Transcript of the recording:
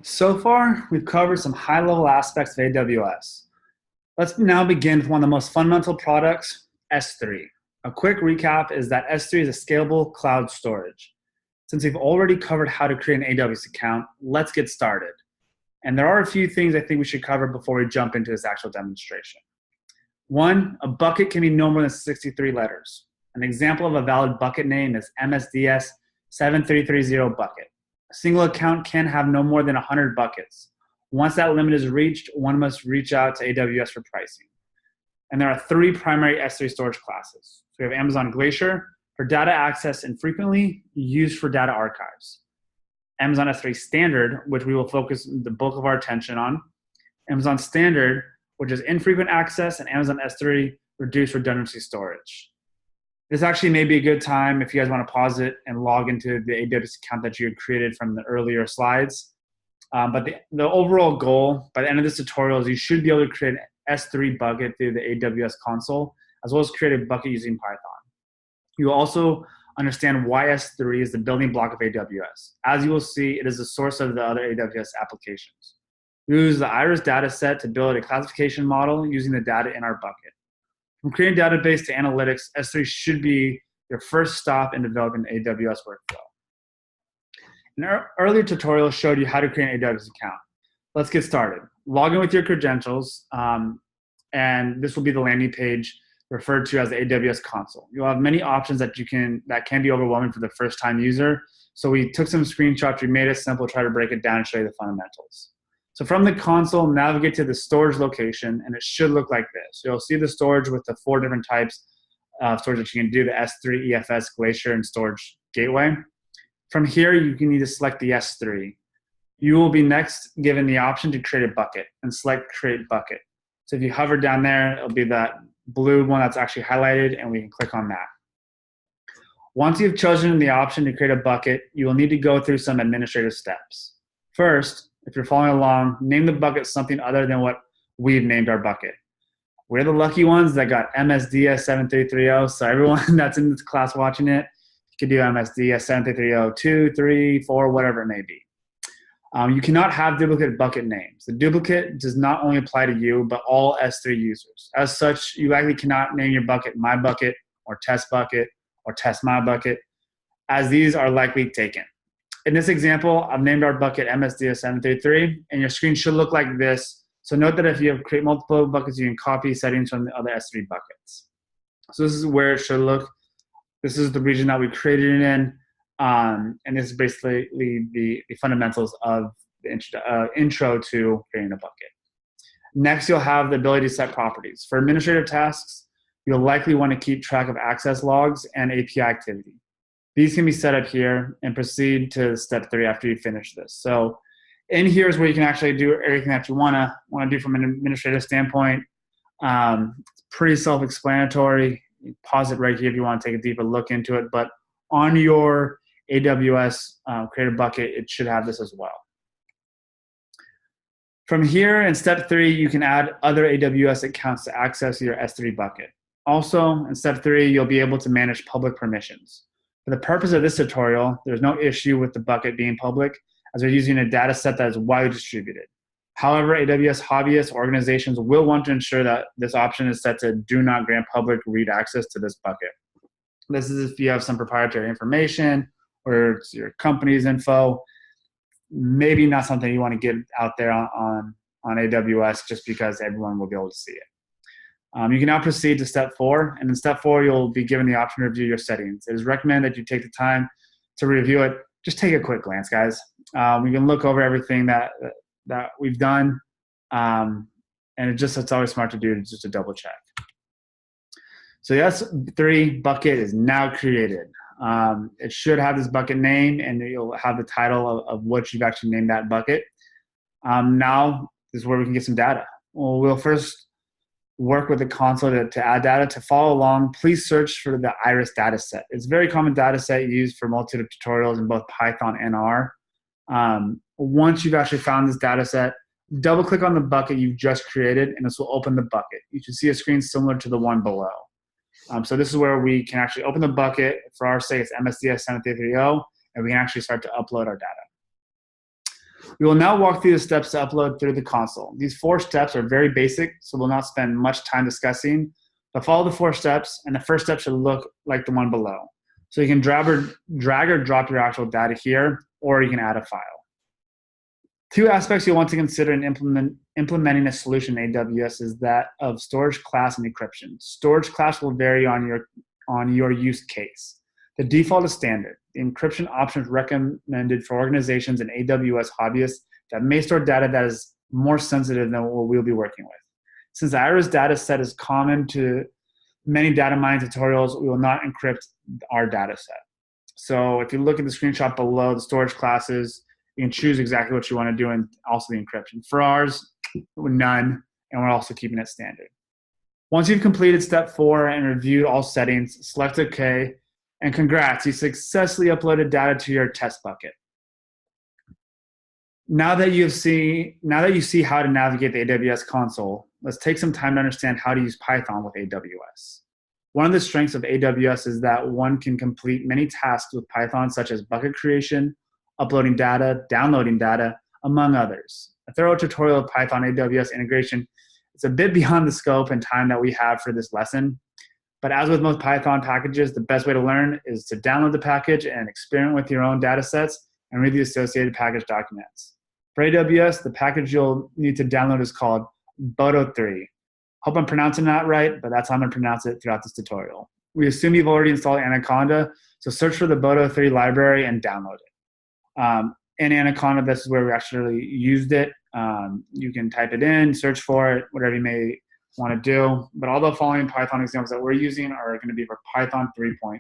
So far, we've covered some high-level aspects of AWS. Let's now begin with one of the most fundamental products, S3. A quick recap is that S3 is a scalable cloud storage. Since we've already covered how to create an AWS account, let's get started. And there are a few things I think we should cover before we jump into this actual demonstration. One, a bucket can be no more than 63 letters. An example of a valid bucket name is MSDS 7330 bucket. A single account can have no more than 100 buckets. Once that limit is reached, one must reach out to AWS for pricing. And there are three primary S3 storage classes. So we have Amazon Glacier for data access infrequently, used for data archives. Amazon S3 Standard, which we will focus the bulk of our attention on. Amazon Standard, which is infrequent access, and Amazon S3 Reduced Redundancy Storage. This actually may be a good time if you guys want to pause it and log into the AWS account that you had created from the earlier slides. But the overall goal by the end of this tutorial is you should be able to create an S3 bucket through the AWS console, as well as create a bucket using Python. You will also understand why S3 is the building block of AWS. As you will see, it is the source of the other AWS applications. We use the Iris dataset to build a classification model using the data in our bucket. From creating database to analytics, S3 should be your first stop in developing an AWS workflow. An earlier tutorial showed you how to create an AWS account. Let's get started. Log in with your credentials, and this will be the landing page referred to as the AWS console. You'll have many options that can be overwhelming for the first-time user. So we took some screenshots, we made it simple, try to break it down and show you the fundamentals. So from the console, navigate to the storage location, and it should look like this. You'll see the storage with the 4 different types of storage that you can do, the S3, EFS, Glacier, and Storage Gateway. From here, you can need to select the S3. You will be next given the option to create a bucket and select Create Bucket. So if you hover down there, it'll be that blue one that's actually highlighted, and we can click on that. Once you've chosen the option to create a bucket, you will need to go through some administrative steps. First, if you're following along, name the bucket something other than what we've named our bucket. We're the lucky ones that got MSDS 7330, so everyone that's in this class watching it, you could do MSDS 7330 2, 3, 4, whatever it may be. You cannot have duplicate bucket names. The duplicate does not only apply to you, but all S3 users. As such, you likely cannot name your bucket My Bucket or Test Bucket or Test My Bucket, as these are likely taken. In this example, I've named our bucket MSDS 733, and your screen should look like this. So note that if you have create multiple buckets, you can copy settings from the other S3 buckets. So this is where it should look. This is the region that we created it in, and this is basically the fundamentals of the intro to creating a bucket. Next, you'll have the ability to set properties. For administrative tasks, you'll likely want to keep track of access logs and API activity. These can be set up here and proceed to step 3 after you finish this. So in here is where you can actually do everything that you want to do from an administrative standpoint. It's pretty self-explanatory. You pause it right here if you want to take a deeper look into it. But on your AWS Create a Bucket, it should have this as well. From here in step 3, you can add other AWS accounts to access your S3 bucket. Also, in step 3, you'll be able to manage public permissions. For the purpose of this tutorial, there's no issue with the bucket being public, as we're using a data set that is widely distributed. However, AWS hobbyists or organizations will want to ensure that this option is set to do not grant public read access to this bucket. This is if you have some proprietary information or it's your company's info, maybe not something you want to get out there on AWS just because everyone will be able to see it. You can now proceed to step 4, and in step 4, you'll be given the option to review your settings. It is recommended that you take the time to review it. Just take a quick glance, guys. We can look over everything that we've done, and it's always smart to do just to double check. So the S3 bucket is now created. It should have this bucket name, and you'll have the title of what you've actually named that bucket. Now, this is where we can get some data. Well, we'll first work with the console to add data. To follow along, please search for the Iris dataset. It's a very common dataset used for a multitude of tutorials in both Python and R. Once you've actually found this dataset, double-click on the bucket you've just created, and this will open the bucket. You should see a screen similar to the one below. So this is where we can actually open the bucket. For our sake, it's MSDS 7330, and we can actually start to upload our data. We will now walk through the steps to upload through the console. These 4 steps are very basic, so we'll not spend much time discussing, but follow the 4 steps, and the first step should look like the one below. So you can drag or drop your actual data here, or you can add a file. 2 aspects you'll want to consider in implementing a solution in AWS is that of storage class and encryption. Storage class will vary on your use case. The default is standard. The encryption option is recommended for organizations and AWS hobbyists that may store data that is more sensitive than what we'll be working with. Since the IRIS data set is common to many data mining tutorials, we will not encrypt our data set. So if you look at the screenshot below, the storage classes, you can choose exactly what you want to do and also the encryption. For ours, none, and we're also keeping it standard. Once you've completed step 4 and reviewed all settings, select OK, and congrats, you successfully uploaded data to your test bucket. Now that you see how to navigate the AWS console, let's take some time to understand how to use Python with AWS. One of the strengths of AWS is that one can complete many tasks with Python, such as bucket creation, uploading data, downloading data, among others. A thorough tutorial of Python AWS integration is a bit beyond the scope and time that we have for this lesson. But as with most Python packages, the best way to learn is to download the package and experiment with your own data sets and read the associated package documents. For AWS, the package you'll need to download is called Boto3. Hope I'm pronouncing that right, but that's how I'm going to pronounce it throughout this tutorial. We assume you've already installed Anaconda, so search for the Boto3 library and download it. In Anaconda, this is where we actually used it. You can type it in, search for it, whatever you may want to do. But all the following Python examples that we're using are going to be for Python 3.6.